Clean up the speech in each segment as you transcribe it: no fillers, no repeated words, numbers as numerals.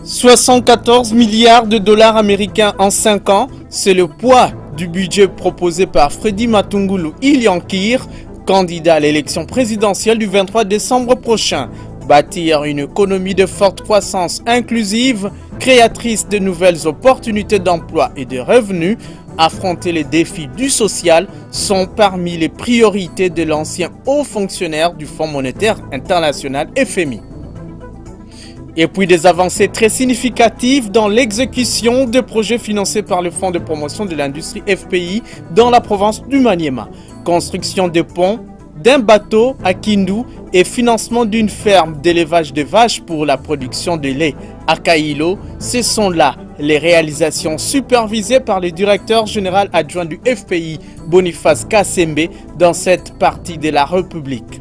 74 milliards de dollars américains en 5 ans, c'est le poids du budget proposé par Freddy Matungulu Ilyankir, candidat à l'élection présidentielle du 23 décembre prochain. Bâtir une économie de forte croissance inclusive, créatrice de nouvelles opportunités d'emploi et de revenus, affronter les défis du social sont parmi les priorités de l'ancien haut fonctionnaire du Fonds monétaire international FMI. Et puis des avancées très significatives dans l'exécution de projets financés par le Fonds de promotion de l'industrie FPI dans la province du Maniema. Construction de ponts, d'un bateau à Kindu et financement d'une ferme d'élevage de vaches pour la production de lait à Kailo, ce sont là les réalisations supervisées par le directeur général adjoint du FPI, Boniface Kassembe, dans cette partie de la République.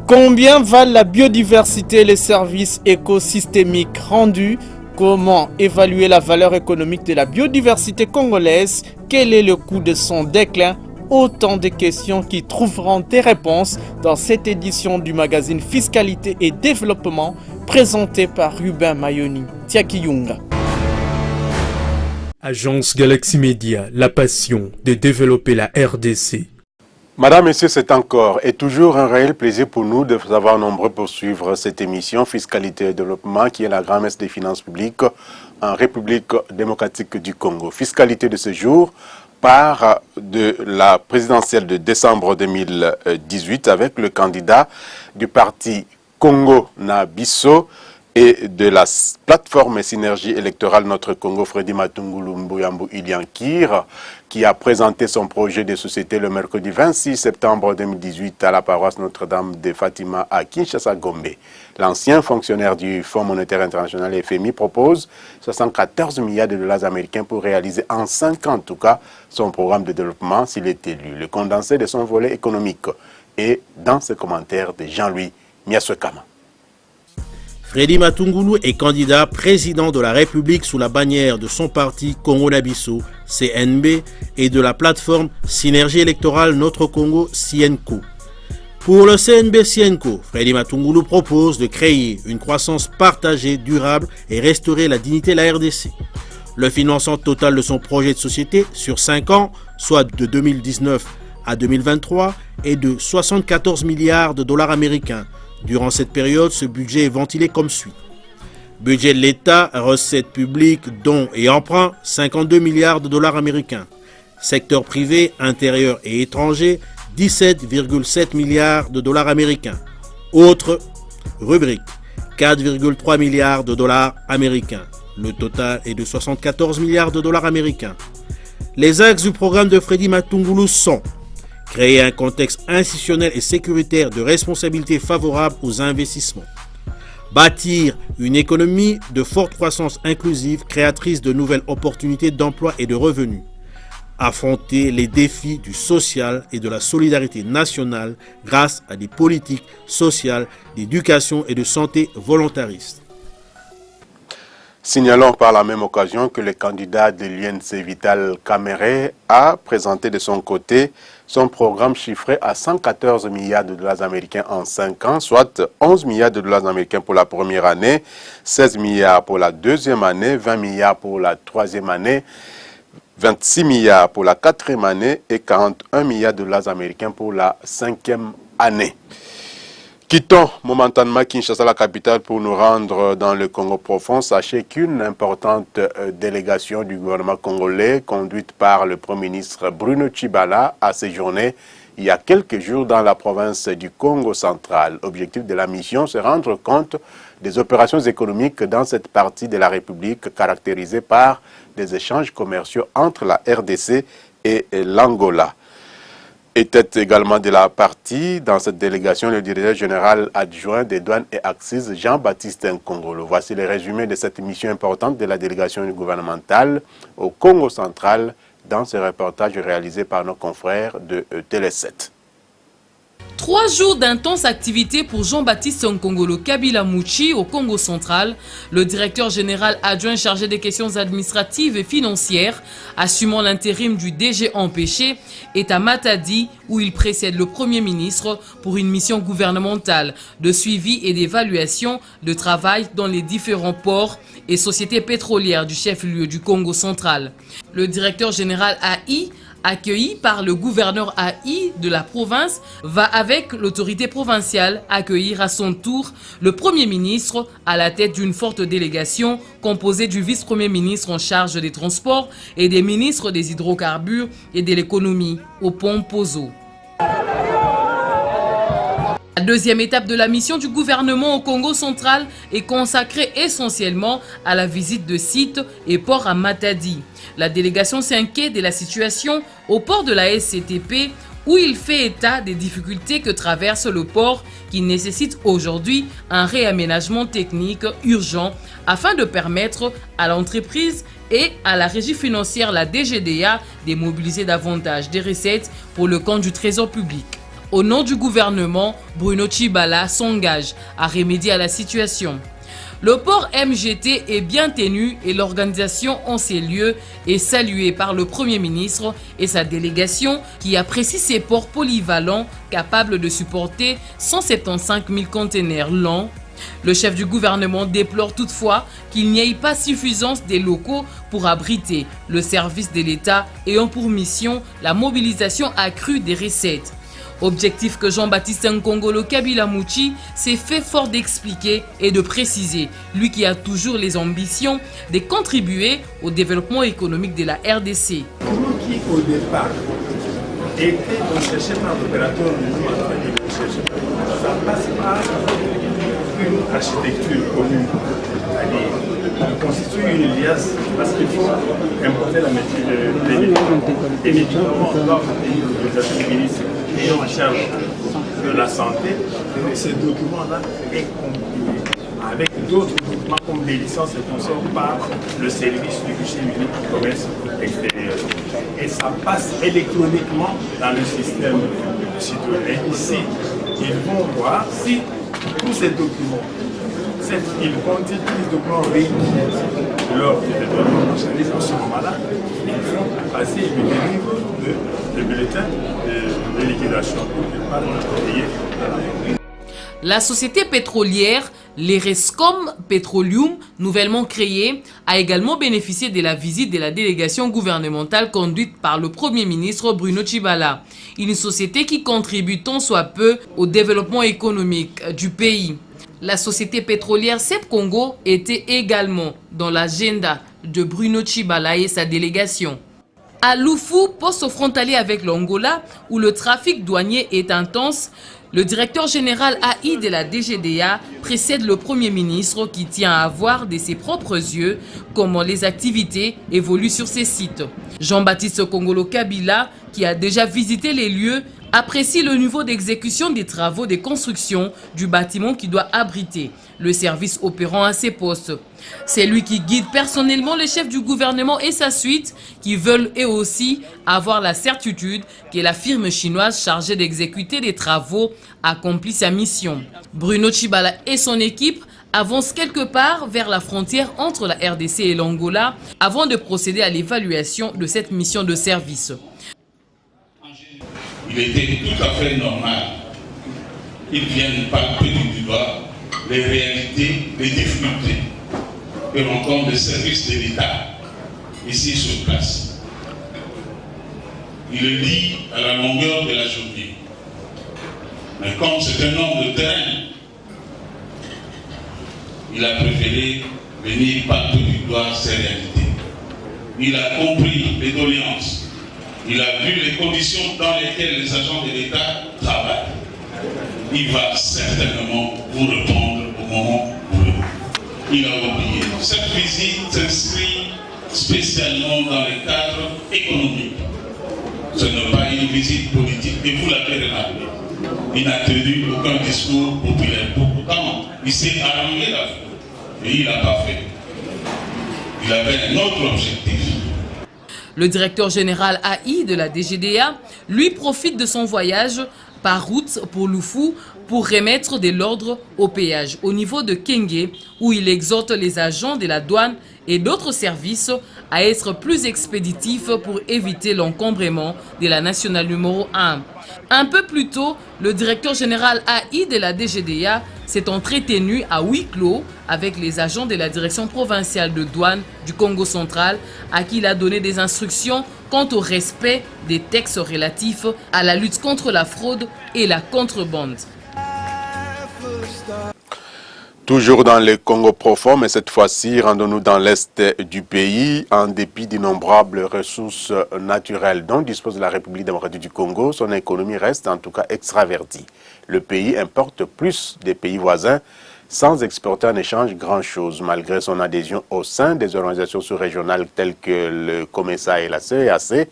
Combien valent la biodiversité et les services écosystémiques rendus? Comment évaluer la valeur économique de la biodiversité congolaise? Quel est le coût de son déclin? Autant de questions qui trouveront des réponses dans cette édition du magazine Fiscalité et Développement présenté par Ruben Mayoni Tiakiyunga. Agence Galaxy Media, la passion de développer la RDC. Madame, Messieurs, c'est encore et toujours un réel plaisir pour nous de vous avoir nombreux pour suivre cette émission Fiscalité et Développement qui est la grand-messe des finances publiques en République démocratique du Congo. Fiscalité de ce jour part de la présidentielle de décembre 2018 avec le candidat du parti Congo na Biso et de la plateforme Synergie électorale Notre Congo, Freddy Matungulu Mbuyambu Ilyankir, qui a présenté son projet de société le mercredi 26 septembre 2018 à la paroisse Notre-Dame de Fatima à Kinshasa-Gombe. L'ancien fonctionnaire du Fonds monétaire international FMI propose 74 milliards de dollars américains pour réaliser en 5 ans en tout cas son programme de développement s'il est élu. Le condensé de son volet économique est dans ce commentaire de Jean-Louis Miaswekama. Freddy Matungulu est candidat président de la République sous la bannière de son parti Congo na Biso, CNB, et de la plateforme Synergie électorale Notre Congo, CNCO. Pour le CNB-CNCO, Freddy Matungulu propose de créer une croissance partagée, durable et restaurer la dignité de la RDC. Le financement total de son projet de société sur 5 ans, soit de 2019 à 2023, est de 74 milliards de dollars américains. Durant cette période, ce budget est ventilé comme suit. Budget de l'État, recettes publiques, dons et emprunts, 52 milliards de dollars américains. Secteur privé, intérieur et étranger, 17,7 milliards de dollars américains. Autres rubriques, 4,3 milliards de dollars américains. Le total est de 74 milliards de dollars américains. Les axes du programme de Freddy Matungulu sont: créer un contexte institutionnel et sécuritaire de responsabilité favorable aux investissements. Bâtir une économie de forte croissance inclusive, créatrice de nouvelles opportunités d'emploi et de revenus. Affronter les défis du social et de la solidarité nationale grâce à des politiques sociales, d'éducation et de santé volontaristes. Signalons par la même occasion que le candidat de l'UNC Vital Kamere a présenté de son côté son programme chiffré à 114 milliards de dollars américains en 5 ans, soit 11 milliards de dollars américains pour la première année, 16 milliards pour la deuxième année, 20 milliards pour la troisième année, 26 milliards pour la quatrième année et 41 milliards de dollars américains pour la cinquième année. Quittons momentanément Kinshasa, la capitale, pour nous rendre dans le Congo profond. Sachez qu'une importante délégation du gouvernement congolais, conduite par le Premier ministre Bruno Tshibala, a séjourné il y a quelques jours dans la province du Congo central. L'objectif de la mission, c'est rendre compte des opérations économiques dans cette partie de la République caractérisée par des échanges commerciaux entre la RDC et l'Angola. Était également de la partie dans cette délégation le directeur général adjoint des douanes et axes Jean-Baptiste Nkongolo. Voici le résumé de cette mission importante de la délégation gouvernementale au Congo central dans ce reportage réalisé par nos confrères de Télé 7. 3 jours d'intense activité pour Jean-Baptiste Nkongolo Kabila Mouchi au Congo central. Le directeur général adjoint chargé des questions administratives et financières, assumant l'intérim du DG empêché, est à Matadi où il précède le Premier ministre pour une mission gouvernementale de suivi et d'évaluation de travail dans les différents ports et sociétés pétrolières du chef-lieu du Congo central. Le directeur général AI, accueilli par le gouverneur AI de la province, va avec l'autorité provinciale accueillir à son tour le Premier ministre à la tête d'une forte délégation composée du vice-premier ministre en charge des transports et des ministres des hydrocarbures et de l'économie au pont Pozo. La deuxième étape de la mission du gouvernement au Congo central est consacrée essentiellement à la visite de sites et ports à Matadi. La délégation s'inquiète de la situation au port de la SCTP où il fait état des difficultés que traverse le port qui nécessite aujourd'hui un réaménagement technique urgent afin de permettre à l'entreprise et à la régie financière, la DGDA, de mobiliser davantage des recettes pour le compte du Trésor public. Au nom du gouvernement, Bruno Tshibala s'engage à remédier à la situation. Le port MGT est bien tenu et l'organisation en ces lieux est saluée par le Premier ministre et sa délégation qui apprécie ces ports polyvalents capables de supporter 175 000 containers lents. Le chef du gouvernement déplore toutefois qu'il n'y ait pas suffisance des locaux pour abriter le service de l'État ayant pour mission la mobilisation accrue des recettes. Objectif que Jean-Baptiste Nkongolo Kabila Mouchi s'est fait fort d'expliquer et de préciser, lui qui a toujours les ambitions de contribuer au développement économique de la RDC. Qui au départ était recherché par l'opérateur ça passe par une architecture commune. On constitue une liasse parce qu'il faut importer la métier et médicaments doivent obtenir l'autorisation du ministre ayant en charge de la santé. Et ces documents-là est compilé avec d'autres documents comme des licences et consorts par le service du guichet unique du commerce extérieur. Et ça passe électroniquement dans le système citoyen. Ici, ils vont voir si tous ces documents, ils contiennent les documents réunis lors du développement de marchandises. À ce moment-là, ils font passer le délivre de bulletin de liquidation pour qu'ils partent payer à la. La société pétrolière, l'Erescom Petroleum, nouvellement créée, a également bénéficié de la visite de la délégation gouvernementale conduite par le Premier ministre Bruno Tshibala. Une société qui contribue tant soit peu au développement économique du pays. La société pétrolière CEP Congo était également dans l'agenda de Bruno Tshibala et sa délégation. À Lufu, poste frontalier avec l'Angola, où le trafic douanier est intense, le directeur général AI de la DGDA précède le Premier ministre qui tient à voir de ses propres yeux comment les activités évoluent sur ces sites. Jean-Baptiste Nkongolo Kabila, qui a déjà visité les lieux, apprécie le niveau d'exécution des travaux de construction du bâtiment qui doit abriter le service opérant à ces postes. C'est lui qui guide personnellement les chefs du gouvernement et sa suite qui veulent eux aussi avoir la certitude que la firme chinoise chargée d'exécuter les travaux accomplit sa mission. Bruno Tshibala et son équipe avancent quelque part vers la frontière entre la RDC et l'Angola avant de procéder à l'évaluation de cette mission de service. Il était tout à fait normal qu'ils viennent palper du doigt les réalités, les difficultés que rencontrent les services de l'État ici sur place. Il le dit à la longueur de la journée. Mais comme c'est un homme de terrain, il a préféré venir palper du doigt ces réalités. Il a compris les doléances. Il a vu les conditions dans lesquelles les agents de l'État travaillent. Il va certainement vous répondre au moment voulu. Il a oublié. Cette visite s'inscrit spécialement dans le cadre économique. Ce n'est pas une visite politique, et vous l'avez remarqué. Il n'a tenu aucun discours populaire. Pourtant, il s'est arrangé la fois, mais il n'a pas fait. Il avait un autre objectif. Le directeur général AI de la DGDA, lui, profite de son voyage par route pour Lufu pour remettre de l'ordre au péage au niveau de Kenge, où il exhorte les agents de la douane et d'autres services à être plus expéditifs pour éviter l'encombrement de la nationale numéro 1. Un peu plus tôt, le directeur général AI de la DGDA s'est entretenu à huis clos avec les agents de la direction provinciale de douane du Congo central, à qui il a donné des instructions quant au respect des textes relatifs à la lutte contre la fraude et la contrebande. Toujours dans le Congo profond, mais cette fois-ci, rendons-nous dans l'est du pays. En dépit d'innombrables ressources naturelles dont dispose la République démocratique du Congo, son économie reste en tout cas extravertie. Le pays importe plus des pays voisins sans exporter en échange grand-chose, malgré son adhésion au sein des organisations sous-régionales telles que le COMESA et la CEAC.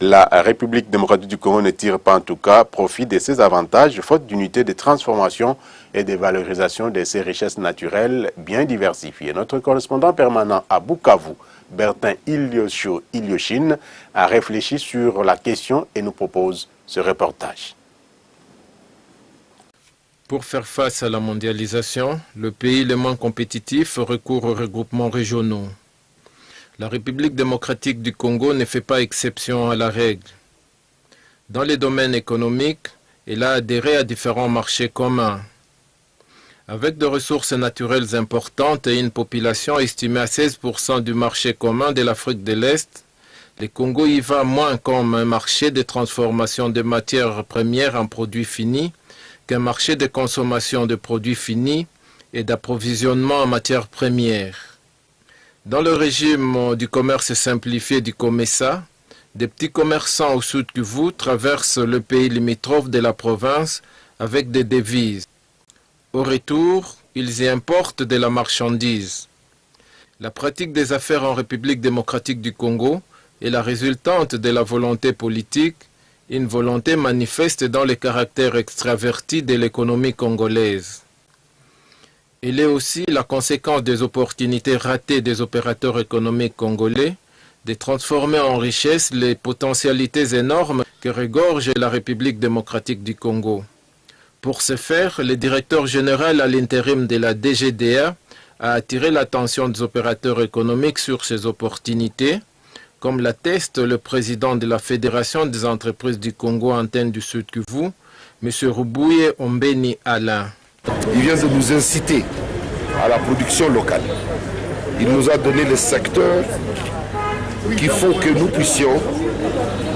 La République démocratique du Congo ne tire pas en tout cas profit de ses avantages, faute d'unité de transformation et de valorisation de ses richesses naturelles bien diversifiées. Notre correspondant permanent à Bukavu, Bertin Ilyoshin, a réfléchi sur la question et nous propose ce reportage. Pour faire face à la mondialisation, le pays le moins compétitif recourt aux regroupements régionaux. La République démocratique du Congo ne fait pas exception à la règle. Dans les domaines économiques, elle a adhéré à différents marchés communs. Avec des ressources naturelles importantes et une population estimée à 16% du marché commun de l'Afrique de l'Est, le Congo y va moins comme un marché de transformation de matières premières en produits finis qu'un marché de consommation de produits finis et d'approvisionnement en matières premières. Dans le régime du commerce simplifié du COMESA, des petits commerçants au sud Kivu traversent le pays limitrophe de la province avec des devises. Au retour, ils y importent de la marchandise. La pratique des affaires en République démocratique du Congo est la résultante de la volonté politique, une volonté manifeste dans le caractère extraverti de l'économie congolaise. Elle est aussi la conséquence des opportunités ratées des opérateurs économiques congolais de transformer en richesse les potentialités énormes que regorge la République démocratique du Congo. Pour ce faire, le directeur général à l'intérim de la DGDA a attiré l'attention des opérateurs économiques sur ces opportunités, comme l'atteste le président de la Fédération des entreprises du Congo Antenne du Sud Kivu, M. Rubouye Ombeni Alain. Il vient de nous inciter à la production locale. Il nous a donné les secteurs qu'il faut que nous puissions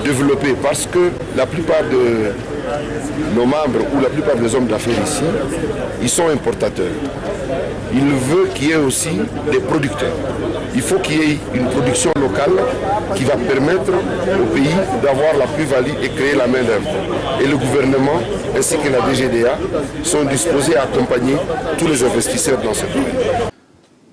développer, parce que la plupart de nos membres ou la plupart des hommes d'affaires ici, ils sont importateurs. Il veut qu'il y ait aussi des producteurs. Il faut qu'il y ait une production locale qui va permettre au pays d'avoir la plus-value et créer la main-d'œuvre. Et le gouvernement ainsi que la DGDA sont disposés à accompagner tous les investisseurs dans ce domaine.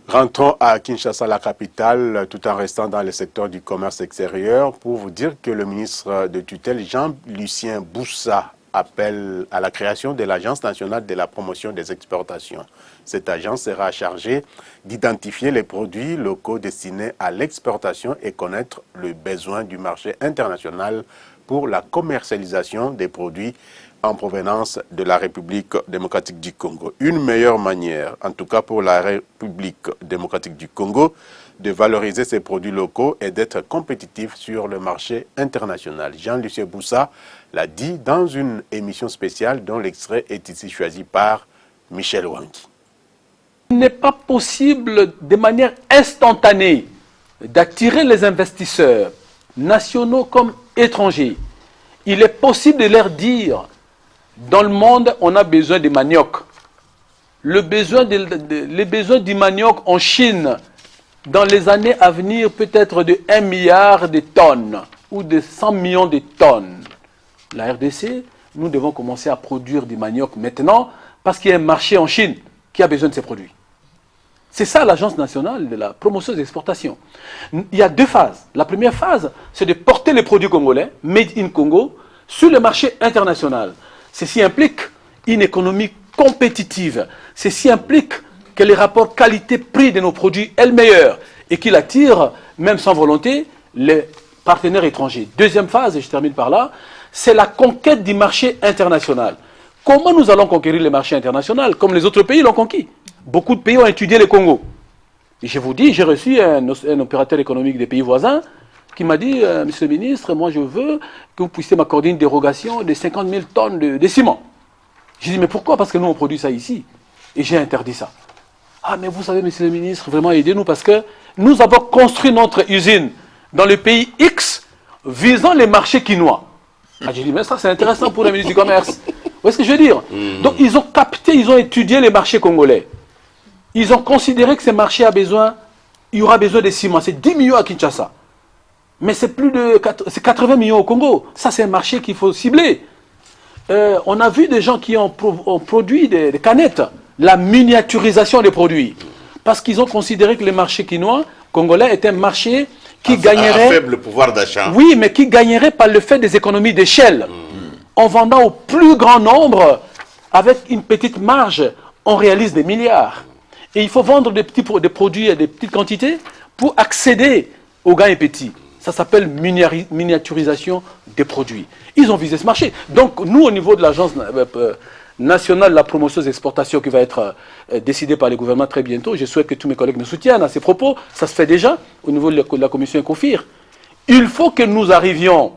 Rentrons à Kinshasa, la capitale, tout en restant dans le secteur du commerce extérieur, pour vous dire que le ministre de tutelle Jean-Lucien Boussa appelle à la création de l'Agence nationale de la promotion des exportations. Cette agence sera chargée d'identifier les produits locaux destinés à l'exportation et connaître le besoin du marché international pour la commercialisation des produits en provenance de la République démocratique du Congo. Une meilleure manière, en tout cas pour la République démocratique du Congo, de valoriser ces produits locaux et d'être compétitif sur le marché international. Jean-Lucien Boussa l'a dit dans une émission spéciale dont l'extrait est ici choisi par Michel Wangi. Il n'est pas possible de manière instantanée d'attirer les investisseurs nationaux comme étrangers. Il est possible de leur dire, dans le monde, on a besoin de manioc. Les besoins du manioc en Chine, dans les années à venir, peut-être de 1 milliard de tonnes ou de 100 millions de tonnes. La RDC, nous devons commencer à produire du manioc maintenant parce qu'il y a un marché en Chine qui a besoin de ces produits. C'est ça l'Agence nationale de la promotion des exportations. Il y a 2 phases. La première phase, c'est de porter les produits congolais, made in Congo, sur le marché international. Ceci implique une économie compétitive. Ceci implique que les rapports qualité-prix de nos produits est le meilleur et qu'il attire, même sans volonté, les partenaires étrangers. Deuxième phase, et je termine par là, c'est la conquête du marché international. Comment nous allons conquérir le marché international comme les autres pays l'ont conquis? Beaucoup de pays ont étudié le Congo. Et je vous dis, j'ai reçu un opérateur économique des pays voisins qui m'a dit, Monsieur le ministre, moi je veux que vous puissiez m'accorder une dérogation de 50 000 tonnes de ciment. J'ai dit, mais pourquoi? Parce que nous on produit ça ici. Et j'ai interdit ça. Ah, mais vous savez, Monsieur le ministre, vraiment aidez-nous parce que nous avons construit notre usine dans le pays X visant les marchés quinois. Ah, j'ai dit, mais ça c'est intéressant pour le ministre du Commerce. Vous voyez ce que je veux dire? Donc ils ont capté, ils ont étudié les marchés congolais. Ils ont considéré que ces marchés il y aura besoin de ciment. C'est 10 millions à Kinshasa. Mais c'est 80 millions au Congo. Ça c'est un marché qu'il faut cibler. On a vu des gens qui ont produit des canettes. La miniaturisation des produits. Parce qu'ils ont considéré que le marché quinois congolais est un marché qui gagnerait... À faible pouvoir d'achat. Oui, mais qui gagnerait par le fait des économies d'échelle. En vendant au plus grand nombre, avec une petite marge, on réalise des milliards. Et il faut vendre des produits à des petites quantités pour accéder aux gains et petits. Ça s'appelle miniaturisation des produits. Ils ont visé ce marché. Donc nous, au niveau de l'agence nationale de la promotion des exportations qui va être décidée par les gouvernements très bientôt, je souhaite que tous mes collègues me soutiennent à ces propos. Ça se fait déjà au niveau de la commission Ecofir. Il faut que nous arrivions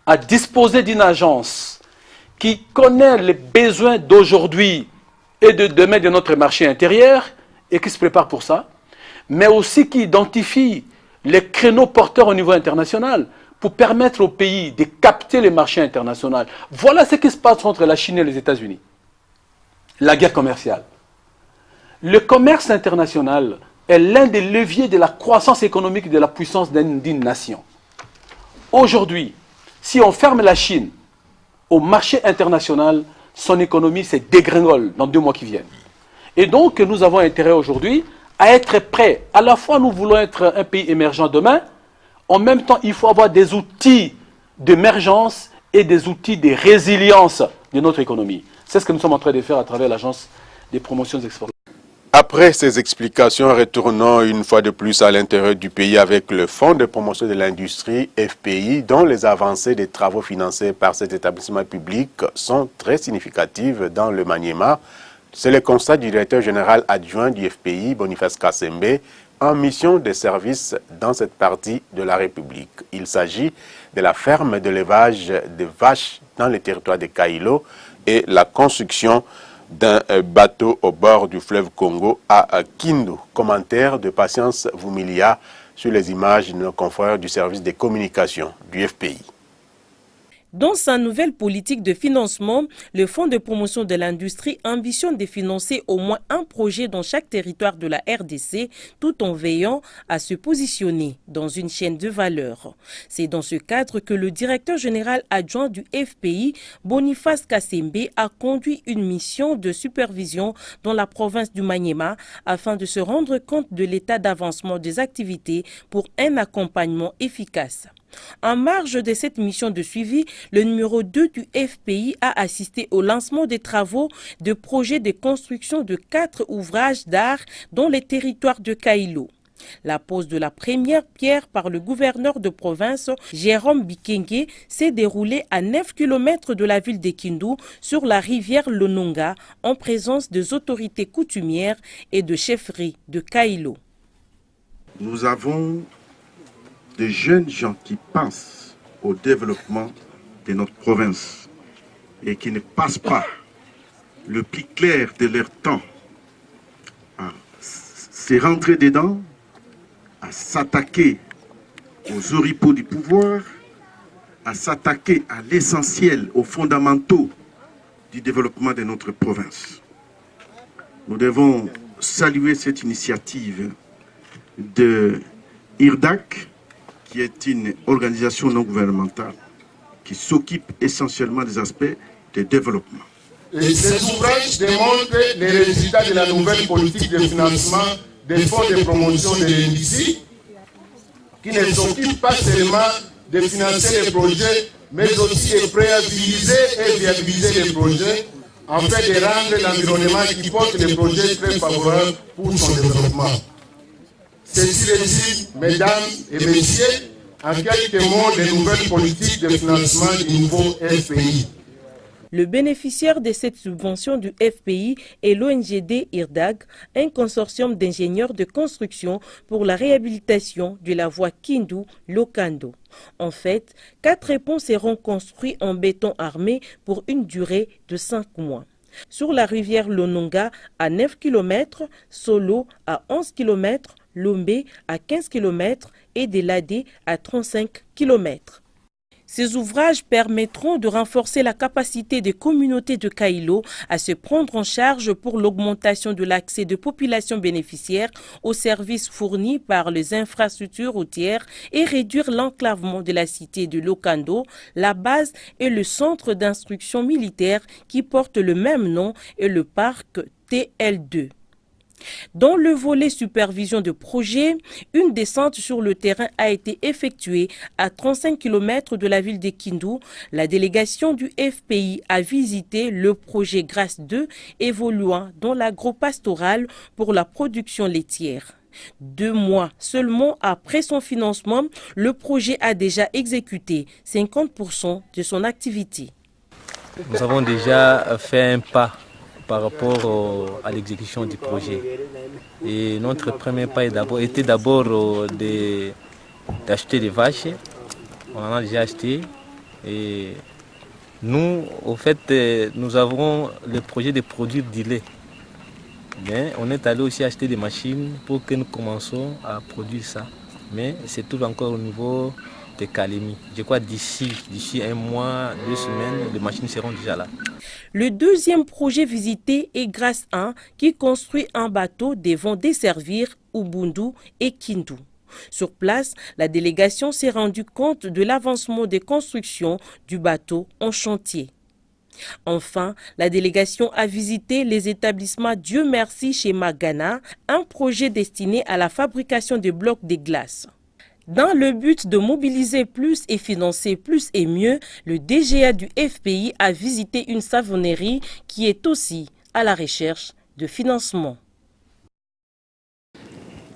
à disposer d'une agence qui connaît les besoins d'aujourd'hui et de demain de notre marché intérieur et qui se prépare pour ça, mais aussi qui identifie les créneaux porteurs au niveau international pour permettre au pays de capter les marchés internationaux. Voilà ce qui se passe entre la Chine et les États-Unis. La guerre commerciale. Le commerce international est l'un des leviers de la croissance économique et de la puissance d'une nation. Aujourd'hui, si on ferme la Chine au marché international, son économie se dégringole dans 2 mois qui viennent. Et donc, nous avons intérêt aujourd'hui à être prêts. À la fois, nous voulons être un pays émergent demain. En même temps, il faut avoir des outils d'émergence et des outils de résilience de notre économie. C'est ce que nous sommes en train de faire à travers l'agence des promotions exportations. Après ces explications, retournons une fois de plus à l'intérieur du pays avec le Fonds de promotion de l'industrie, FPI, dont les avancées des travaux financés par cet établissement public sont très significatives dans le Maniema. C'est le constat du directeur général adjoint du FPI, Boniface Kassembe, en mission de service dans cette partie de la République. Il s'agit de la ferme d'élevage de vaches dans le territoire de Kailo et la construction d'un bateau au bord du fleuve Congo à Kindu. Commentaire de Patience Vumilia sur les images de nos confrères du service des communications du FPI. Dans sa nouvelle politique de financement, le Fonds de promotion de l'industrie ambitionne de financer au moins un projet dans chaque territoire de la RDC, tout en veillant à se positionner dans une chaîne de valeur. C'est dans ce cadre que le directeur général adjoint du FPI, Boniface Kassembe, a conduit une mission de supervision dans la province du Maniema afin de se rendre compte de l'état d'avancement des activités pour un accompagnement efficace. En marge de cette mission de suivi, le numéro 2 du FPI a assisté au lancement des travaux de projets de construction de 4 ouvrages d'art dans les territoires de Kailo. La pose de la première pierre par le gouverneur de province, Jérôme Bikenge, s'est déroulée à 9 km de la ville de Kindu, sur la rivière Lononga, en présence des autorités coutumières et de chefferies de Kailo. Nous avons des jeunes gens qui pensent au développement de notre province et qui ne passent pas le plus clair de leur temps à se rentrer dedans, à s'attaquer aux oripeaux du pouvoir, à s'attaquer à l'essentiel, aux fondamentaux du développement de notre province. Nous devons saluer cette initiative de IRDAC, qui est une organisation non gouvernementale qui s'occupe essentiellement des aspects de développement. Et ces ouvrages démontrent les résultats de la nouvelle politique de financement des fonds de promotion de l'industrie, qui ne s'occupe pas seulement de financer les projets, mais aussi de préviser et viabiliser les projets, en fait de rendre l'environnement qui porte les projets très favorable pour son développement. Ceci réside, mesdames et messieurs, en quelques mots les nouvelles politiques de financement du nouveau FPI. Le bénéficiaire de cette subvention du FPI est l'ONGD IRDAG, un consortium d'ingénieurs de construction pour la réhabilitation de la voie Kindu-Lokando. En fait, 4 ponts seront construits en béton armé pour une durée de 5 mois. Sur la rivière Lononga à 9 km, Solo à 11 km, Lombe à 15 km et Delade à 35 km. Ces ouvrages permettront de renforcer la capacité des communautés de Kailo à se prendre en charge pour l'augmentation de l'accès de populations bénéficiaires aux services fournis par les infrastructures routières et réduire l'enclavement de la cité de Lokando, la base et le centre d'instruction militaire qui porte le même nom et le parc TL2. Dans le volet supervision de projet, une descente sur le terrain a été effectuée à 35 km de la ville de Kindu. La délégation du FPI a visité le projet Grâce 2 évoluant dans l'agro-pastoral pour la production laitière. 2 mois seulement après son financement, le projet a déjà exécuté 50% de son activité. Nous avons déjà fait un pas par rapport à l'exécution du projet. Et notre premier pas était d'abord d'acheter des vaches. On en a déjà acheté. Et nous, au fait, nous avons le projet de produire du lait. Mais on est allé aussi acheter des machines pour que nous commençons à produire ça. Mais c'est tout encore au niveau de Kalemi. Je crois d'ici 1 mois, 2 semaines, les machines seront déjà là. Le deuxième projet visité est Grâce 1 qui construit un bateau devant desservir Ubundu et Kindu. Sur place, la délégation s'est rendue compte de l'avancement des constructions du bateau en chantier. Enfin, la délégation a visité les établissements Dieu Merci chez Magana, un projet destiné à la fabrication de blocs de glace. Dans le but de mobiliser plus et financer plus et mieux, le DGA du FPI a visité une savonnerie qui est aussi à la recherche de financement.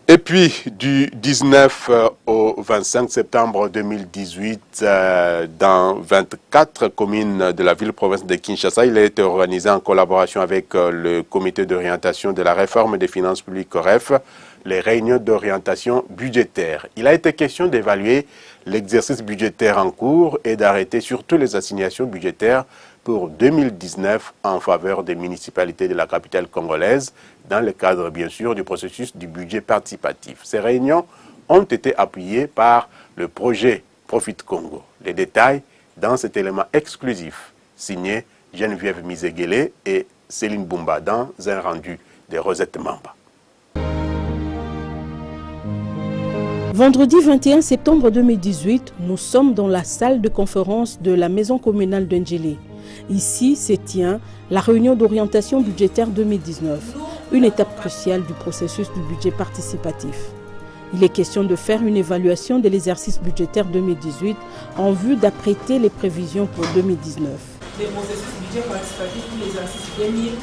Et puis, du 19 au 25 septembre 2018, dans 24 communes de la ville-province de Kinshasa, il a été organisé en collaboration avec le comité d'orientation de la réforme des finances publiques COREF, les réunions d'orientation budgétaire. Il a été question d'évaluer l'exercice budgétaire en cours et d'arrêter surtout les assignations budgétaires pour 2019 en faveur des municipalités de la capitale congolaise, dans le cadre bien sûr du processus du budget participatif. Ces réunions ont été appuyées par le projet Profit Congo. Les détails dans cet élément exclusif signé Geneviève Mizegele et Céline Bumba dans un rendu de Rosette Mamba. Vendredi 21 septembre 2018, nous sommes dans la salle de conférence de la maison communale d'Ndjélé. Ici se tient la réunion d'orientation budgétaire 2019, une étape cruciale du processus du budget participatif. Il est question de faire une évaluation de l'exercice budgétaire 2018 en vue d'apprêter les prévisions pour 2019. Le processus budget participatif pour l'exercice 2019.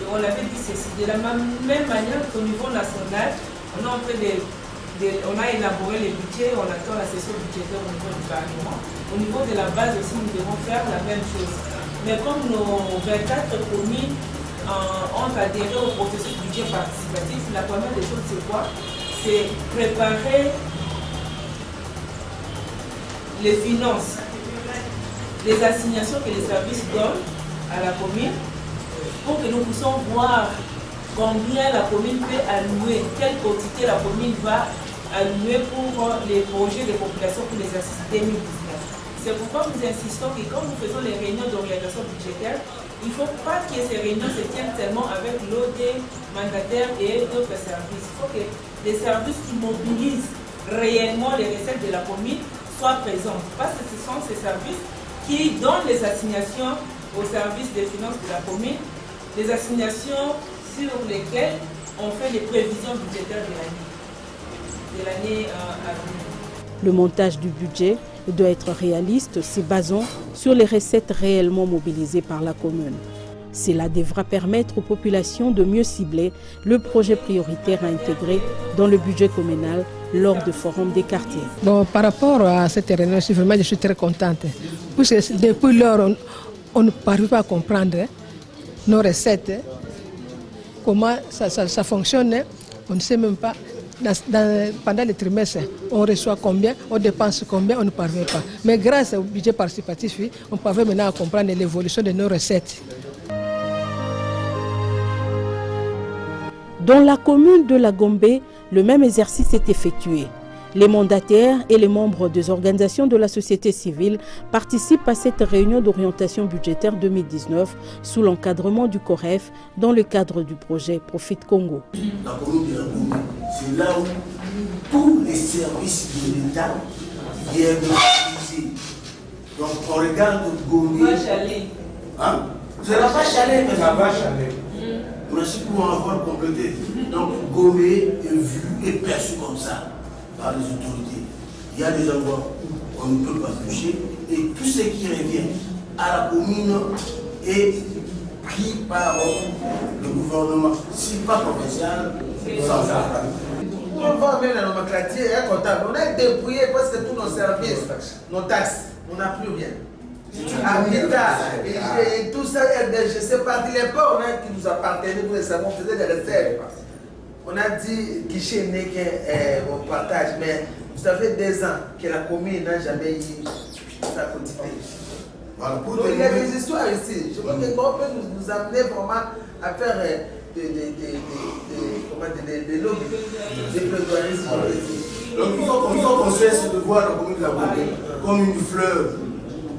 Et on l'avait dit, c'est de la même manière qu'au niveau national, on a élaboré les budgets, on attend la session budgétaire au niveau du Parlement. Au niveau de la base aussi, nous devons faire la même chose. Mais comme nos 24 communes ont adhéré au processus budget participatif, la première des choses, c'est quoi? C'est préparer les finances, les assignations que les services donnent à la commune pour que nous puissions voir combien la commune peut allouer, quelle quantité la commune va allouer pour les projets de population pour l'exercice 2019. C'est pourquoi nous insistons que quand nous faisons les réunions d'orientation budgétaire, il ne faut pas que ces réunions se tiennent seulement avec l'OD, mandataires et d'autres services. Il faut que les services qui mobilisent réellement les recettes de la commune soient présents. Parce que ce sont ces services qui donnent les assignations aux services des finances de la commune, les assignations sur lesquelles on fait les prévisions budgétaires de l'année à venir. Le montage du budget doit être réaliste, se basant sur les recettes réellement mobilisées par la commune. Cela devra permettre aux populations de mieux cibler le projet prioritaire à intégrer dans le budget communal lors du forum des quartiers. Bon, par rapport à cette réunion, je suis très contente. Puisque depuis lors, on ne parvient pas à comprendre nos recettes, comment ça fonctionne. On ne sait même pas. Pendant les trimestres, on reçoit combien, on dépense combien, on ne parvient pas. Mais grâce au budget participatif, on parvient maintenant à comprendre l'évolution de nos recettes. Dans la commune de la Gombe, le même exercice est effectué. Les mandataires et les membres des organisations de la société civile participent à cette réunion d'orientation budgétaire 2019 sous l'encadrement du COREF dans le cadre du projet Profit Congo. La commune de la Gombe, c'est là où tous les services de l'État viennent utiliser. Donc on regarde Gombe. Hein? C'est la vache à lait. La vache à lait. Merci pour avoir complété. Donc Gombe est vu et perçu comme ça par les autorités. Il y a des endroits où on ne peut pas toucher et tout ce qui revient à la commune est pris par le gouvernement, si pas provincial, sans ça. On va même la nomenclature comptable. On a dépouillé presque tous nos services, nos taxes. On n'a plus rien. Habitat et tout ça, je sais pas, les bords qui nous appartenaient, nous savons, on faisait des réserves. On a dit guichet né qu'on partage, mais ça fait 2 ans que la commune n'a jamais eu sa quantité. Voilà, donc il y a des histoires ici. Je crois que qu'on peut nous amener vraiment à faire des lobbies, des plaidoiries. Donc il faut qu'on cesse de voir la commune de la Gombe comme une fleur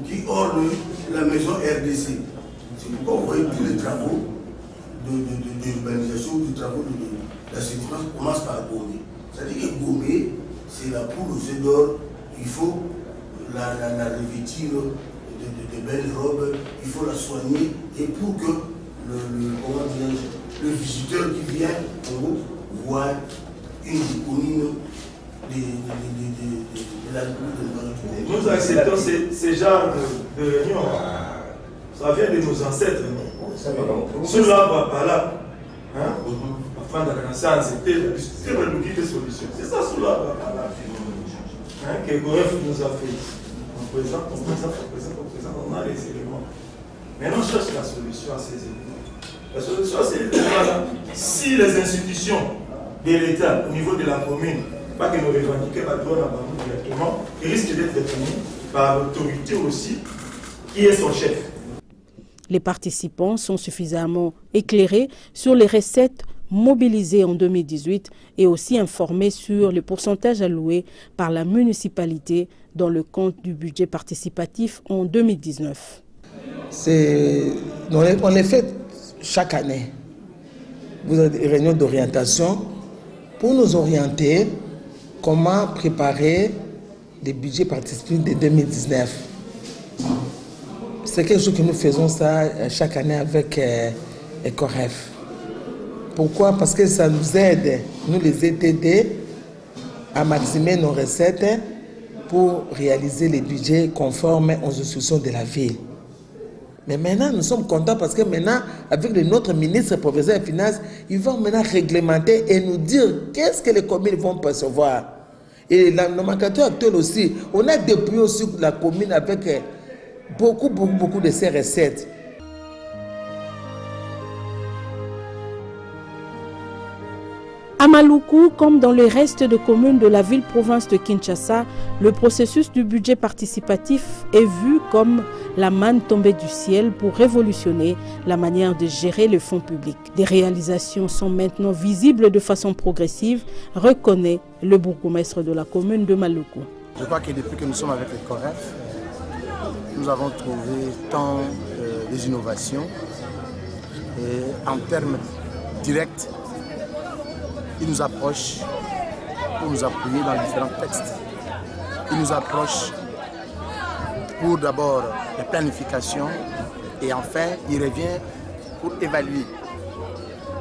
qui orne la maison RDC. C'est pourquoi vous voyez tous les travaux d'urbanisation, des travaux d'assainissement commencent par Gombe. C'est-à-dire que Gombe, c'est la poule aux œufs d'or. Il faut la revêtir de belles robes, il faut la soigner, et pour que le visiteur qui vient en haut voit une commune de la République. Nous acceptons ce genre de réunion. Ça vient de nos ancêtres. Sous l'arbre par là, afin d'avancer en c'était discuter de solutions. C'est ça sous l'arbre par là que Goref nous a fait. On présente, on a les éléments. Maintenant, on cherche la solution à ces éléments. La solution, c'est si les institutions de l'État, au niveau de la commune, pas que nous revendiquons la droit directement, ils risquent d'être détenus par l'autorité aussi, qui est son chef. Les participants sont suffisamment éclairés sur les recettes mobilisées en 2018 et aussi informés sur le pourcentage alloué par la municipalité dans le compte du budget participatif en 2019. On est fait chaque année. Vous avez des réunions d'orientation pour nous orienter comment préparer les budgets participatifs de 2019. C'est quelque chose que nous faisons ça chaque année avec ECOREF. Pourquoi? Parce que ça nous aide, nous les ETD, à maximiser nos recettes pour réaliser les budgets conformes aux instructions de la ville. Mais maintenant, nous sommes contents parce que maintenant, avec notre ministre professeur des Finances, ils vont maintenant réglementer et nous dire qu'est-ce que les communes vont percevoir. Et la nomenclature actuelle aussi, on a dépouillé aussi la commune avec beaucoup de ces recettes. À Maluku, comme dans le reste des communes de la ville-province de Kinshasa, le processus du budget participatif est vu comme la manne tombée du ciel pour révolutionner la manière de gérer le fonds public. Des réalisations sont maintenant visibles de façon progressive, reconnaît le bourgmestre de la commune de Maluku. Je crois que depuis que nous sommes avec les COREF, nous avons trouvé tant des innovations et en termes directs, ils nous approchent pour nous appuyer dans différents textes. Ils nous approchent pour d'abord les planifications et enfin il revient pour évaluer.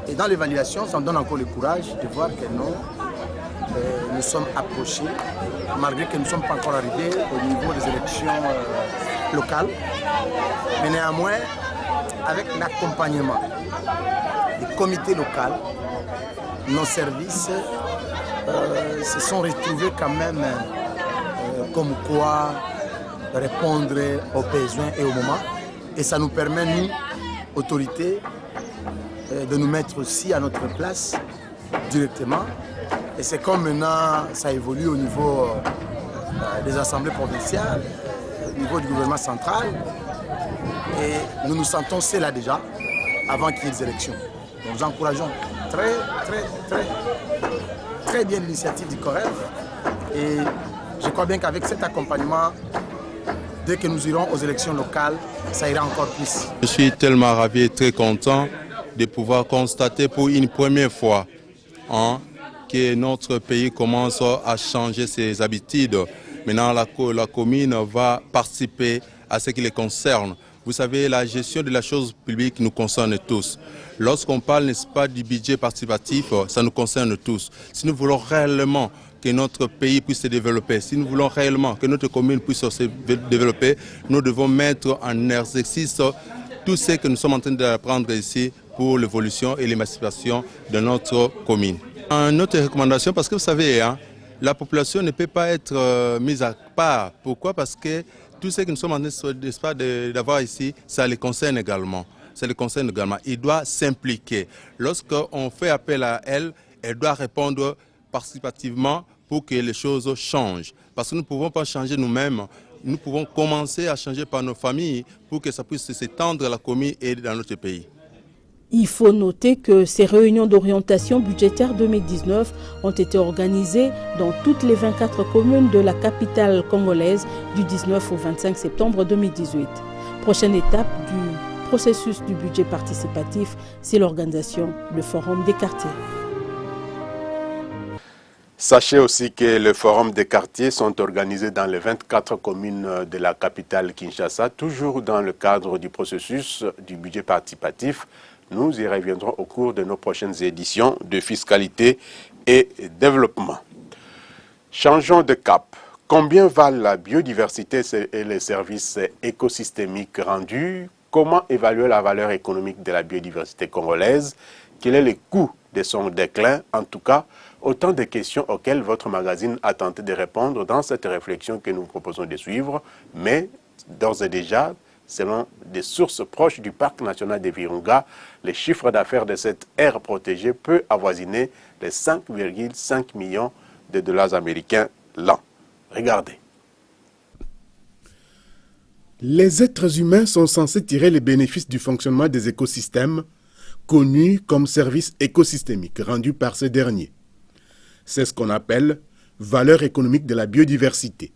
Et dans l'évaluation, ça me donne encore le courage de voir que nous sommes approchés, malgré que nous ne sommes pas encore arrivés au niveau des élections locales. Mais néanmoins, avec l'accompagnement du comité local, nos services se sont retrouvés quand même comme quoi répondre aux besoins et aux moments. Et ça nous permet, nous, autorités, de nous mettre aussi à notre place directement. Et c'est comme maintenant ça évolue au niveau des assemblées provinciales, au niveau du gouvernement central. Et nous nous sentons là déjà avant qu'il y ait des élections. Donc nous encourageons très bien l'initiative du COREF. Et je crois bien qu'avec cet accompagnement, dès que nous irons aux élections locales, ça ira encore plus. Je suis tellement ravi et très content de pouvoir constater pour une première fois que notre pays commence à changer ses habitudes. Maintenant, la commune va participer à ce qui les concerne. Vous savez, la gestion de la chose publique nous concerne tous. Lorsqu'on parle, n'est-ce pas, du budget participatif, ça nous concerne tous. Si nous voulons réellement que notre pays puisse se développer, si nous voulons réellement que notre commune puisse se développer, nous devons mettre en exercice tout ce que nous sommes en train d'apprendre ici pour l'évolution et l'émancipation de notre commune. Une autre recommandation, parce que vous savez, la population ne peut pas être mise à part. Pourquoi? Parce que tout ce que nous sommes en train d'avoir ici, ça les concerne également. Ça les concerne également. Il doit s'impliquer. Lorsqu'on fait appel à elle, elle doit répondre participativement pour que les choses changent. Parce que nous ne pouvons pas changer nous-mêmes. Nous pouvons commencer à changer par nos familles pour que ça puisse s'étendre à la commune et dans notre pays. Il faut noter que ces réunions d'orientation budgétaire 2019 ont été organisées dans toutes les 24 communes de la capitale congolaise du 19 au 25 septembre 2018. Prochaine étape du processus du budget participatif, c'est l'organisation du Forum des quartiers. Sachez aussi que le Forum des quartiers sont organisés dans les 24 communes de la capitale Kinshasa, toujours dans le cadre du processus du budget participatif. Nous y reviendrons au cours de nos prochaines éditions de fiscalité et développement. Changeons de cap. Combien valent la biodiversité et les services écosystémiques rendus? Comment évaluer la valeur économique de la biodiversité congolaise? Quel est le coût de son déclin? En tout cas, autant de questions auxquelles votre magazine a tenté de répondre dans cette réflexion que nous proposons de suivre. Mais d'ores et déjà, selon des sources proches du parc national de Virunga, le chiffre d'affaires de cette aire protégée peut avoisiner les 5,5 millions de dollars américains l'an. Regardez. Les êtres humains sont censés tirer les bénéfices du fonctionnement des écosystèmes, connus comme services écosystémiques rendus par ces derniers. C'est ce qu'on appelle valeur économique de la biodiversité.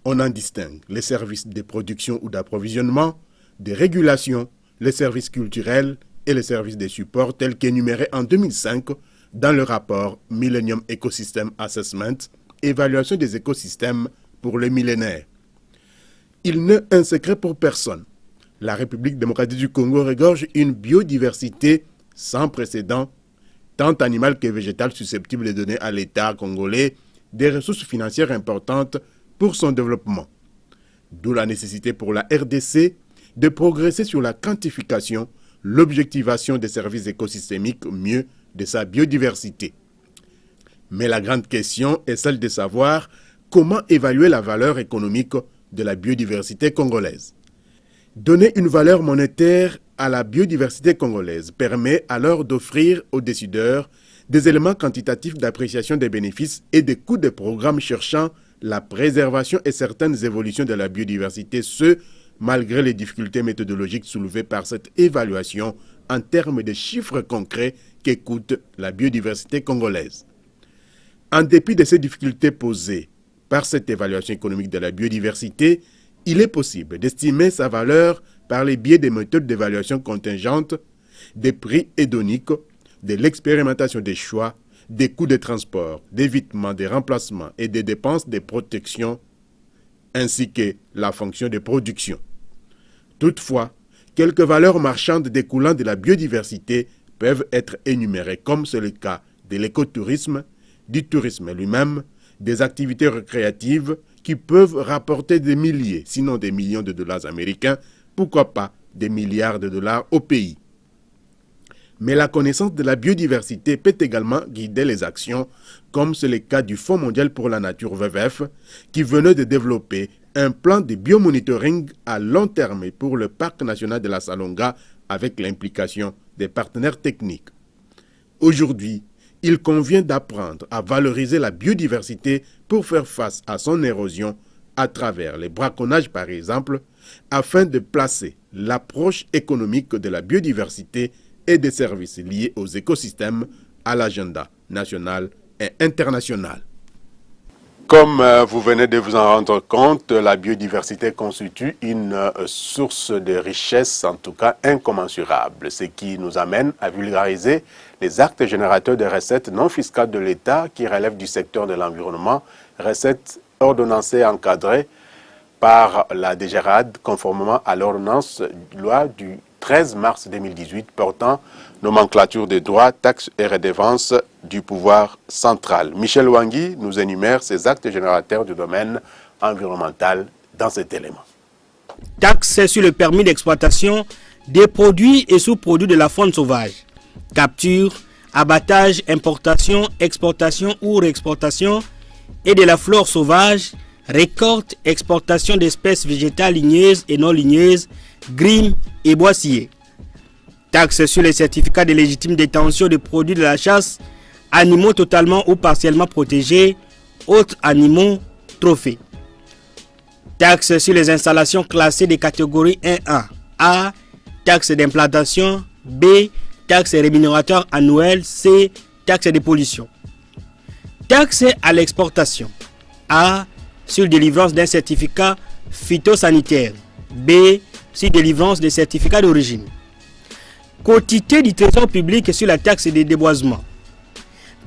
On en distingue les services de production ou d'approvisionnement, de régulation, les services culturels et les services de support tels qu'énumérés en 2005 dans le rapport Millennium Ecosystem Assessment, évaluation des écosystèmes pour le millénaire. Il n'est un secret pour personne. La République démocratique du Congo regorge une biodiversité sans précédent, tant animale que végétale, susceptible de donner à l'État congolais des ressources financières importantes pour son développement. D'où la nécessité pour la RDC de progresser sur la quantification, l'objectivation des services écosystémiques au mieux de sa biodiversité. Mais la grande question est celle de savoir comment évaluer la valeur économique de la biodiversité congolaise. Donner une valeur monétaire à la biodiversité congolaise permet alors d'offrir aux décideurs des éléments quantitatifs d'appréciation des bénéfices et des coûts des programmes cherchant la préservation et certaines évolutions de la biodiversité, ce, malgré les difficultés méthodologiques soulevées par cette évaluation en termes de chiffres concrets que coûte la biodiversité congolaise. En dépit de ces difficultés posées par cette évaluation économique de la biodiversité, il est possible d'estimer sa valeur par les biais des méthodes d'évaluation contingente, des prix hédoniques, de l'expérimentation des choix, des coûts de transport, d'évitement, des remplacements et des dépenses de protection, ainsi que la fonction de production. Toutefois, quelques valeurs marchandes découlant de la biodiversité peuvent être énumérées, comme c'est le cas de l'écotourisme, du tourisme lui-même, des activités récréatives qui peuvent rapporter des milliers, sinon des millions de dollars américains, pourquoi pas des milliards de dollars au pays. Mais la connaissance de la biodiversité peut également guider les actions, comme c'est le cas du Fonds mondial pour la nature WWF, qui venait de développer un plan de biomonitoring à long terme pour le parc national de la Salonga avec l'implication des partenaires techniques. Aujourd'hui, il convient d'apprendre à valoriser la biodiversité pour faire face à son érosion à travers les braconnages par exemple, afin de placer l'approche économique de la biodiversité et des services liés aux écosystèmes à l'agenda national et international. Comme vous venez de vous en rendre compte, la biodiversité constitue une source de richesse, en tout cas incommensurable, ce qui nous amène à vulgariser les actes générateurs de recettes non fiscales de l'État qui relèvent du secteur de l'environnement, recettes ordonnancées et encadrées par la DGRAD conformément à l'ordonnance loi du 13 mars 2018 portant nomenclature des droits, taxes et redevances du pouvoir central. Michel Wangui nous énumère ces actes générateurs du domaine environnemental dans cet élément. Taxes sur le permis d'exploitation des produits et sous-produits de la faune sauvage. Capture, abattage, importation, exportation ou réexportation et de la flore sauvage, récolte, exportation d'espèces végétales ligneuses et non ligneuses, grimes et bois sciés. Taxes sur les certificats de légitime détention de produits de la chasse, animaux totalement ou partiellement protégés, autres animaux, trophées. Taxes sur les installations classées des catégories 1A, A, taxes d'implantation, B, taxes rémunérateurs annuelles, C, taxes de pollution. Taxes à l'exportation, A, sur délivrance d'un certificat phytosanitaire, B, sur délivrance des certificats d'origine. Quotité du trésor public sur la taxe de déboisement.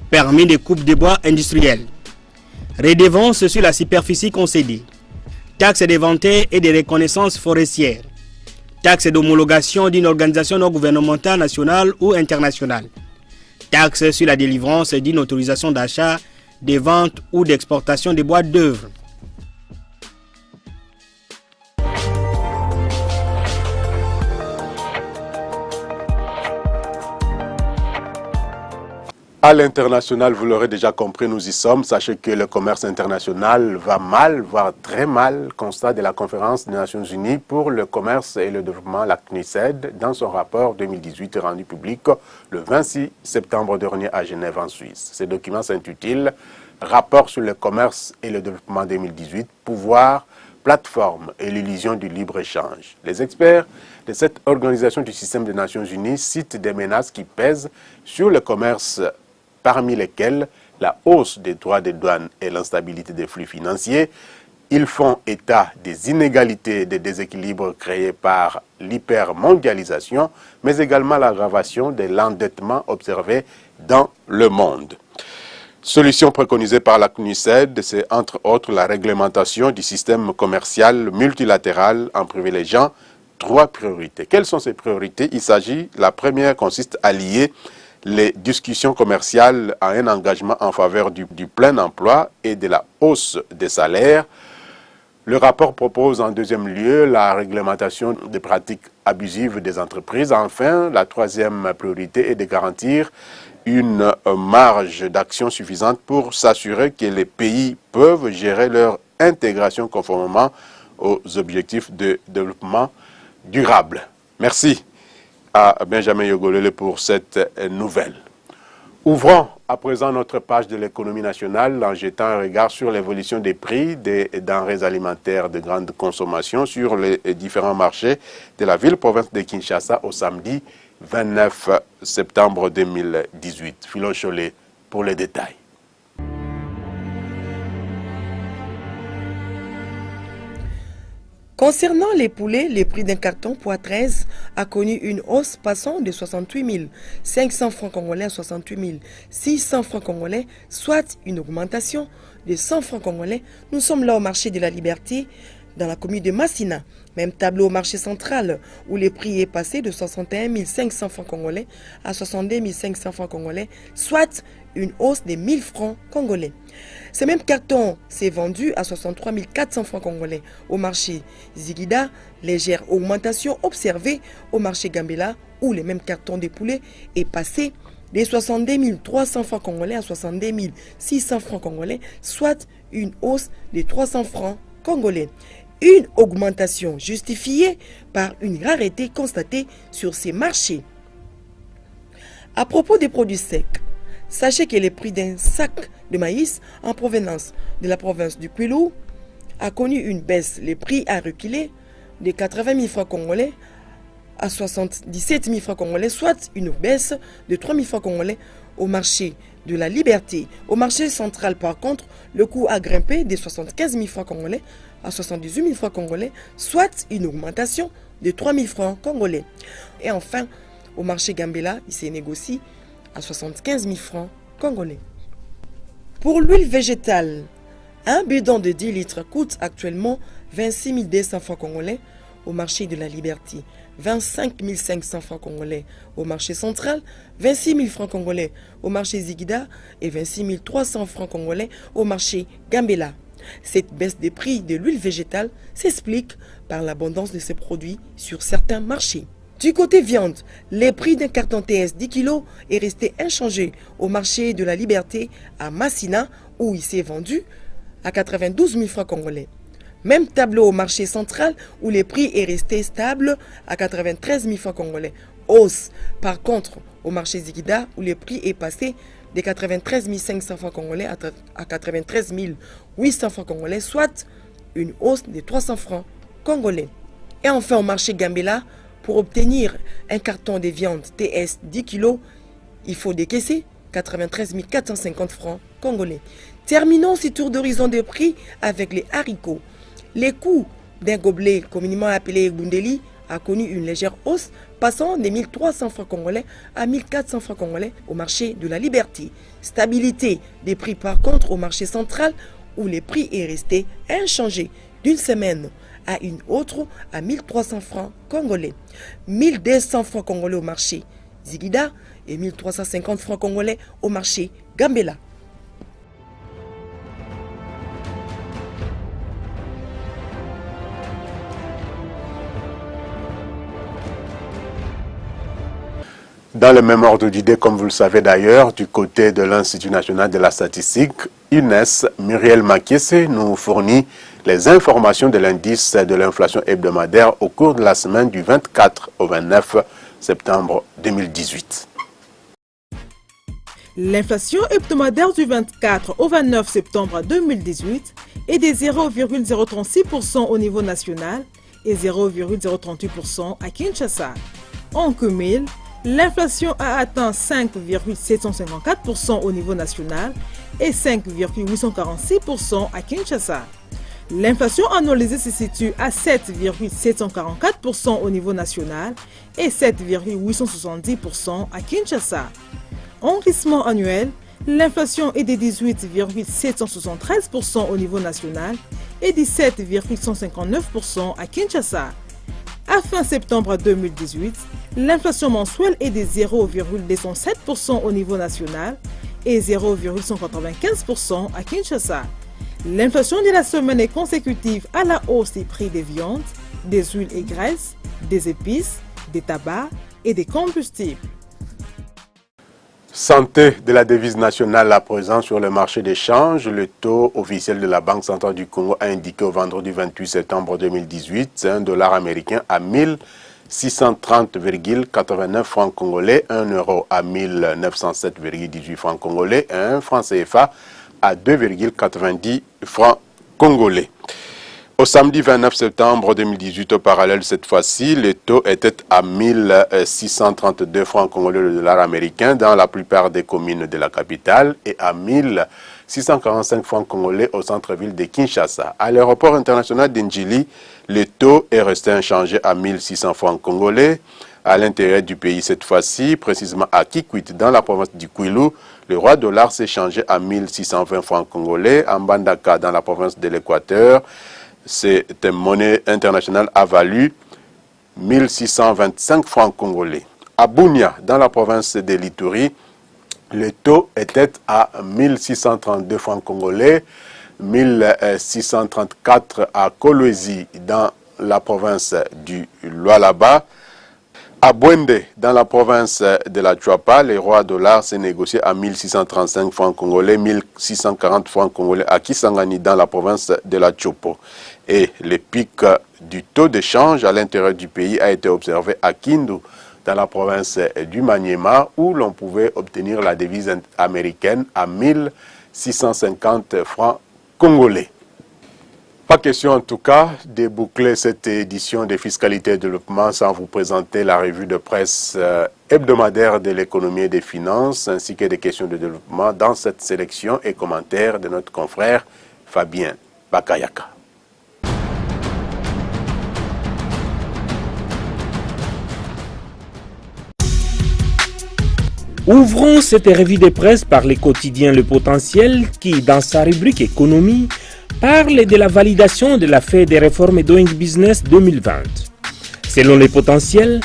Permis de coupe de bois industriel. Redevance sur la superficie concédée. Taxe d'inventaire et de reconnaissance forestière. Taxe d'homologation d'une organisation non gouvernementale nationale ou internationale. Taxe sur la délivrance d'une autorisation d'achat, de vente ou d'exportation de bois d'œuvre. À l'international, vous l'aurez déjà compris, nous y sommes. Sachez que le commerce international va mal, voire très mal. Constat de la conférence des Nations Unies pour le commerce et le développement, la CNUSED, dans son rapport 2018 rendu public le 26 septembre dernier à Genève en Suisse. Ce document s'intitule « Rapport sur le commerce et le développement 2018, pouvoir, plateforme et l'illusion du libre-échange ». Les experts de cette organisation du système des Nations Unies citent des menaces qui pèsent sur le commerce, parmi lesquels la hausse des droits de douane et l'instabilité des flux financiers. Ils font état des inégalités et des déséquilibres créés par l'hypermondialisation, mais également l'aggravation de l'endettement observé dans le monde. Solution préconisée par la CNUSED, c'est entre autres la réglementation du système commercial multilatéral en privilégiant 3 priorités. Quelles sont ces priorités? Il s'agit, la première consiste à lier les discussions commerciales à un engagement en faveur du plein emploi et de la hausse des salaires. Le rapport propose en deuxième lieu la réglementation des pratiques abusives des entreprises. Enfin, la troisième priorité est de garantir une marge d'action suffisante pour s'assurer que les pays peuvent gérer leur intégration conformément aux objectifs de développement durable. Merci à Benjamin Yogolele pour cette nouvelle. Ouvrons à présent notre page de l'économie nationale en jetant un regard sur l'évolution des prix des denrées alimentaires de grande consommation sur les différents marchés de la ville-province de Kinshasa au samedi 29 septembre 2018. Philon Cholet pour les détails. Concernant les poulets, le prix d'un carton poids 13 a connu une hausse passant de 68 500 francs congolais à 68 600 francs congolais, soit une augmentation de 100 francs congolais. Nous sommes là au marché de la Liberté, dans la commune de Massina. Même tableau au marché central, où le prix est passé de 61 500 francs congolais à 62 500 francs congolais, soit une hausse de 1000 francs congolais. Ce même carton s'est vendu à 63 400 francs congolais au marché Zigida, légère augmentation observée au marché Gambela où le même carton de poulet est passé de 62 300 francs congolais à 62 600 francs congolais, soit une hausse de 300 francs congolais. Une augmentation justifiée par une rareté constatée sur ces marchés. À propos des produits secs, sachez que le prix d'un sac de maïs en provenance de la province du Kwilu a connu une baisse. Le prix a reculé de 80 000 francs congolais à 77 000 francs congolais, soit une baisse de 3 000 francs congolais au marché de la Liberté. Au marché central, par contre, le coût a grimpé de 75 000 francs congolais à 78 000 francs congolais, soit une augmentation de 3 000 francs congolais. Et enfin, au marché Gambela, il s'est négocié à 75 000 francs congolais. Pour l'huile végétale, un bidon de 10 litres coûte actuellement 26 200 francs congolais au marché de la Liberté, 25 500 francs congolais au marché central, 26 000 francs congolais au marché Zigida et 26 300 francs congolais au marché Gambela. Cette baisse des prix de l'huile végétale s'explique par l'abondance de ces produits sur certains marchés. Du côté viande, le prix d'un carton TS 10 kg est resté inchangé au marché de la Liberté à Massina où il s'est vendu à 92 000 francs congolais. Même tableau au marché central où le prix est resté stable à 93 000 francs congolais. Hausse par contre au marché Zigida où le prix est passé de 93 500 francs congolais à 93 800 francs congolais, soit une hausse de 300 francs congolais. Et enfin au marché Gambela, pour obtenir un carton de viande TS 10 kg, il faut décaisser 93 450 francs congolais. Terminons ce tour d'horizon de prix avec les haricots. Les coûts d'un gobelet communément appelé Gundeli a connu une légère hausse, passant de 1300 francs congolais à 1400 francs congolais au marché de la Liberté. Stabilité des prix par contre au marché central où les prix est resté inchangé d'une semaine à une autre à 1300 francs congolais. 1200 francs congolais au marché Zigida et 1350 francs congolais au marché Gambela. Dans le même ordre d'idée, comme vous le savez d'ailleurs, du côté de l'Institut national de la statistique, INES, Muriel Makisse nous fournit les informations de l'indice de l'inflation hebdomadaire au cours de la semaine du 24 au 29 septembre 2018. L'inflation hebdomadaire du 24 au 29 septembre 2018 est de 0,036% au niveau national et 0,038% à Kinshasa. En cumul, l'inflation a atteint 5,754% au niveau national et 5,846% à Kinshasa. L'inflation annualisée se situe à 7,744% au niveau national et 7,870% à Kinshasa. En rythme annuel, l'inflation est de 18,773% au niveau national et 17,159% à Kinshasa. À fin septembre 2018, l'inflation mensuelle est de 0,207% au niveau national et 0,195% à Kinshasa. L'inflation de la semaine est consécutive à la hausse des prix des viandes, des huiles et graisses, des épices, des tabacs et des combustibles. Santé de la devise nationale à présent sur le marché d'échange. Le taux officiel de la Banque centrale du Congo a indiqué au vendredi 28 septembre 2018 un dollar américain à 1630,89 francs congolais, 1 euro à 1907,18 francs congolais et un franc CFA à 2,90 francs congolais. Au samedi 29 septembre 2018, au parallèle cette fois-ci, le taux était à 1632 francs congolais le dollar américain dans la plupart des communes de la capitale et à 1645 francs congolais au centre-ville de Kinshasa. À l'aéroport international d'Ndjili, le taux est resté inchangé à 1600 francs congolais. À l'intérieur du pays cette fois-ci, précisément à Kikwit, dans la province du Kwilu, le roi dollar s'est changé à 1620 francs congolais. À Mbandaka, dans la province de l'Équateur, cette monnaie internationale a valu 1625 francs congolais. À Bunia, dans la province de l'Ituri, le taux était à 1632 francs congolais, 1634 à Kolwezi dans la province du Lualaba. À Bwende, dans la province de la Chuapa, les rois dollars s'est négocié à 1635 francs congolais, 1640 francs congolais à Kisangani dans la province de la Chopo. Et le pic du taux de change à l'intérieur du pays a été observé à Kindu, dans la province du Maniema, où l'on pouvait obtenir la devise américaine à 1650 francs congolais. Pas question en tout cas de boucler cette édition de Fiscalité et Développement sans vous présenter la revue de presse hebdomadaire de l'économie et des finances ainsi que des questions de développement dans cette sélection et commentaires de notre confrère Fabien Bakayaka. Ouvrons cette revue de presse par les quotidiens Le Potentiel qui, dans sa rubrique économie, parle de la validation de la fête des réformes Doing Business 2020. Selon Le Potentiel,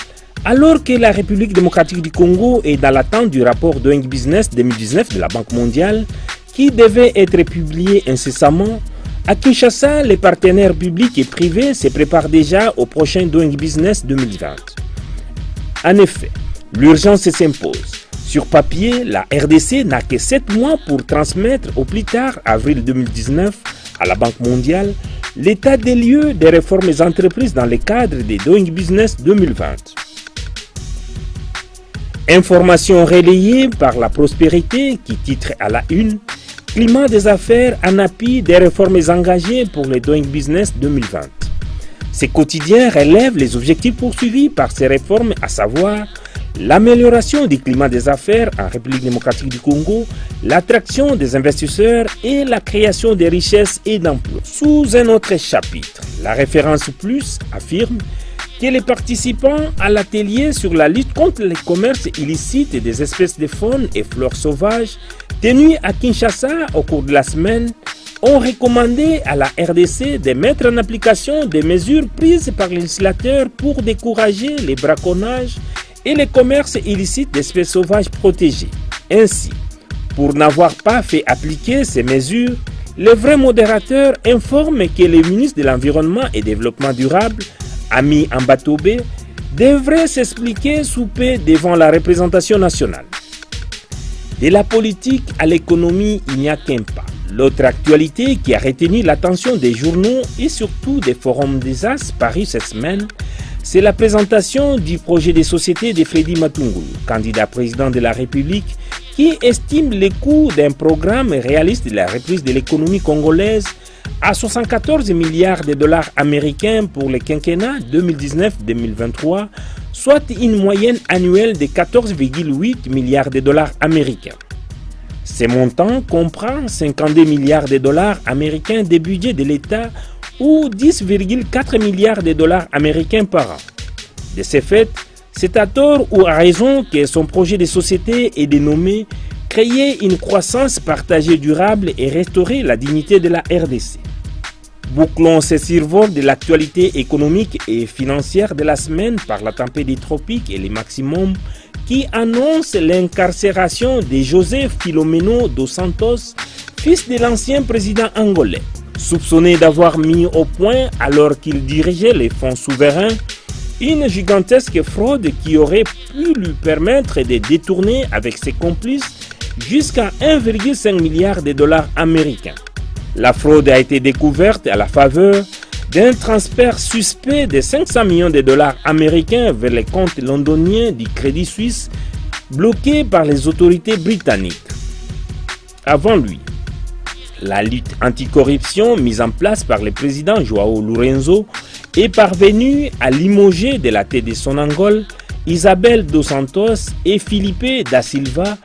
alors que la République démocratique du Congo est dans l'attente du rapport Doing Business 2019 de la Banque mondiale, qui devait être publié incessamment, à Kinshasa, les partenaires publics et privés se préparent déjà au prochain Doing Business 2020. En effet, l'urgence s'impose. Sur papier, la RDC n'a que 7 mois pour transmettre au plus tard avril 2019 à la Banque mondiale l'état des lieux des réformes entreprises dans le cadre des Doing Business 2020. Information relayée par la Prospérité qui titre à la une « Climat des affaires en appui des réformes engagées pour les Doing Business 2020 ». Ces quotidiens relèvent les objectifs poursuivis par ces réformes, à savoir l'amélioration du climat des affaires en République démocratique du Congo, l'attraction des investisseurs et la création de richesses et d'emplois. Sous un autre chapitre, la référence plus affirme que les participants à l'atelier sur la lutte contre le commerce illicite des espèces de faune et flore sauvages tenu à Kinshasa au cours de la semaine ont recommandé à la RDC de mettre en application des mesures prises par le législateur pour décourager les braconnages et le commerce illicite d'espèces sauvages protégées. Ainsi, pour n'avoir pas fait appliquer ces mesures, le vrai modérateur informe que le ministre de l'Environnement et Développement durable, Ami Ambatobe, devrait s'expliquer sous paix devant la représentation nationale. De la politique à l'économie, il n'y a qu'un pas. L'autre actualité qui a retenu l'attention des journaux et surtout des forums des As parus cette semaine, c'est la présentation du projet de société de Freddy Matungulu, candidat président de la République, qui estime les coûts d'un programme réaliste de la reprise de l'économie congolaise à 74 milliards de dollars américains pour le quinquennat 2019-2023, soit une moyenne annuelle de 14,8 milliards de dollars américains. Ce montant comprend 52 milliards de dollars américains de budget de l'État ou 10,4 milliards de dollars américains par an. De ce fait, c'est à tort ou à raison que son projet de société est dénommé « Créer une croissance partagée durable et restaurer la dignité de la RDC ». Bouclons ce survol de l'actualité économique et financière de la semaine par la tempête des tropiques et les maximums qui annonce l'incarcération de José Filomeno dos Santos, fils de l'ancien président angolais. Soupçonné d'avoir mis au point, alors qu'il dirigeait les fonds souverains, une gigantesque fraude qui aurait pu lui permettre de détourner avec ses complices jusqu'à 1,5 milliard de dollars américains. La fraude a été découverte à la faveur d'un transfert suspect de 500 millions de dollars américains vers les comptes londoniens du Crédit Suisse bloqués par les autorités britanniques. Avant lui, la lutte anticorruption mise en place par le président Joao Lourenço est parvenue à limoger de la tête de Sonangol Isabel dos Santos et Felipe da Silva,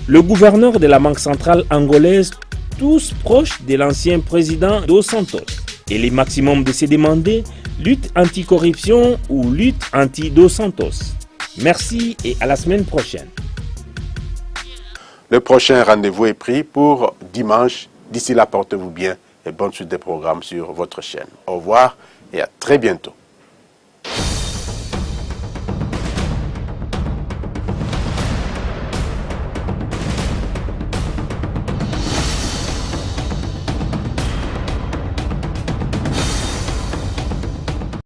le gouverneur de la Banque centrale angolaise, tous proches de l'ancien président dos Santos. Et les maximums de se demander lutte anticorruption ou lutte anti-dos Santos. Merci et à la semaine prochaine. Le prochain rendez-vous est pris pour dimanche. D'ici là, portez-vous bien et bonne suite des programmes sur votre chaîne. Au revoir et à très bientôt.